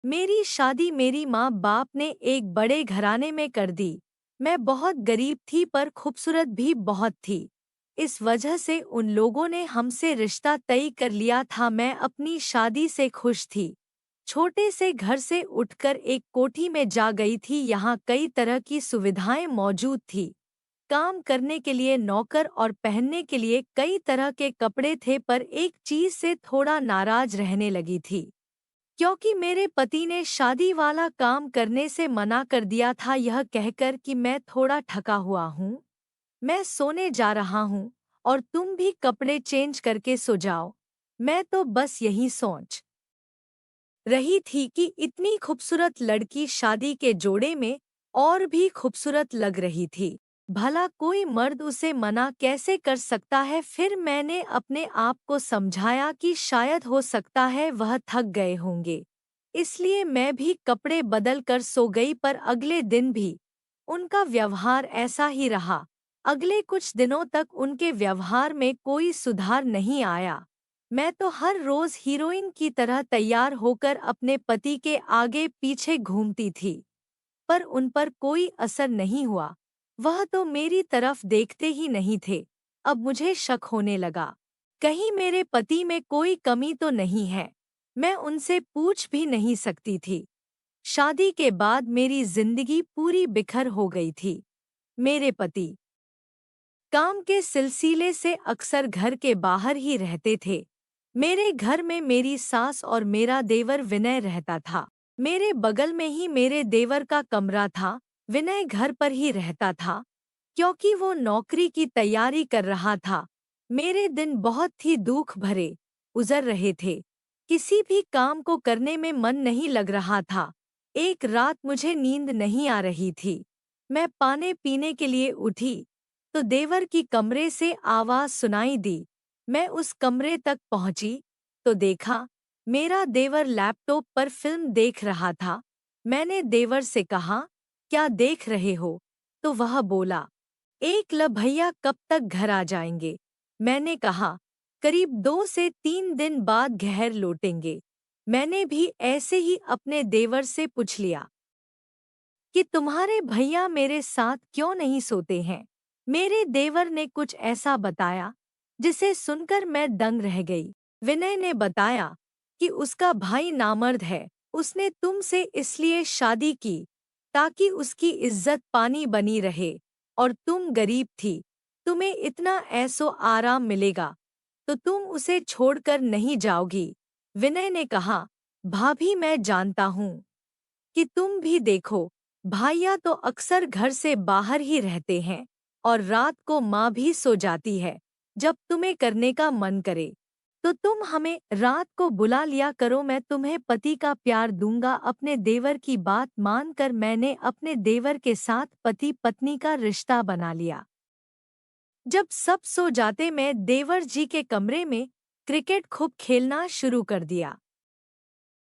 मेरी शादी मेरी माँ बाप ने एक बड़े घराने में कर दी। मैं बहुत गरीब थी पर खूबसूरत भी बहुत थी। इस वजह से उन लोगों ने हमसे रिश्ता तय कर लिया था। मैं अपनी शादी से खुश थी। छोटे से घर से उठकर एक कोठी में जा गई थी। यहाँ कई तरह की सुविधाएं मौजूद थी। काम करने के लिए नौकर और पहनने के लिए कई तरह के कपड़े थे, पर एक चीज से थोड़ा नाराज रहने लगी थी, क्योंकि मेरे पति ने शादी वाला काम करने से मना कर दिया था, यह कहकर कि मैं थोड़ा थका हुआ हूँ, मैं सोने जा रहा हूँ और तुम भी कपड़े चेंज करके सो जाओ। मैं तो बस यही सोच रही थी कि इतनी खूबसूरत लड़की शादी के जोड़े में और भी खूबसूरत लग रही थी। भला कोई मर्द उसे मना कैसे कर सकता है? फिर मैंने अपने आप को समझाया कि शायद हो सकता है वह थक गए होंगे, इसलिए मैं भी कपड़े बदल कर सो गई। पर अगले दिन भी उनका व्यवहार ऐसा ही रहा। अगले कुछ दिनों तक उनके व्यवहार में कोई सुधार नहीं आया। मैं तो हर रोज हीरोइन की तरह तैयार होकर अपने पति के आगे पीछे घूमती थी, पर उन पर कोई असर नहीं हुआ। वह तो मेरी तरफ देखते ही नहीं थे। अब मुझे शक होने लगा, कहीं मेरे पति में कोई कमी तो नहीं है। मैं उनसे पूछ भी नहीं सकती थी। शादी के बाद मेरी जिंदगी पूरी बिखर हो गई थी। मेरे पति काम के सिलसिले से अक्सर घर के बाहर ही रहते थे। मेरे घर में मेरी सास और मेरा देवर विनय रहता था। मेरे बगल में ही मेरे देवर का कमरा था। विनय घर पर ही रहता था, क्योंकि वो नौकरी की तैयारी कर रहा था। मेरे दिन बहुत ही दुख भरे गुजर रहे थे। किसी भी काम को करने में मन नहीं लग रहा था। एक रात मुझे नींद नहीं आ रही थी। मैं पानी पीने के लिए उठी तो देवर की कमरे से आवाज सुनाई दी। मैं उस कमरे तक पहुंची तो देखा मेरा देवर लैपटॉप पर फिल्म देख रहा था। मैंने देवर से कहा, क्या देख रहे हो? तो वह बोला, एक ल भैया कब तक घर आ जाएंगे? मैंने कहा, करीब 2 से 3 दिन बाद घर लौटेंगे। मैंने भी ऐसे ही अपने देवर से पूछ लिया कि तुम्हारे भैया मेरे साथ क्यों नहीं सोते हैं? मेरे देवर ने कुछ ऐसा बताया जिसे सुनकर मैं दंग रह गई। विनय ने बताया कि उसका भाई नामर्द है, उसने तुमसे इसलिए शादी की ताकि उसकी इज्जत पानी बनी रहे, और तुम गरीब थी, तुम्हें इतना ऐसो आराम मिलेगा तो तुम उसे छोड़कर नहीं जाओगी। विनय ने कहा, भाभी मैं जानता हूँ कि तुम भी देखो, भाइया तो अक्सर घर से बाहर ही रहते हैं और रात को माँ भी सो जाती है। जब तुम्हें करने का मन करे तो तुम हमें रात को बुला लिया करो, मैं तुम्हें पति का प्यार दूंगा। अपने देवर की बात मानकर मैंने अपने देवर के साथ पति पत्नी का रिश्ता बना लिया। जब सब सो जाते मैं देवर जी के कमरे में क्रिकेट खूब खेलना शुरू कर दिया।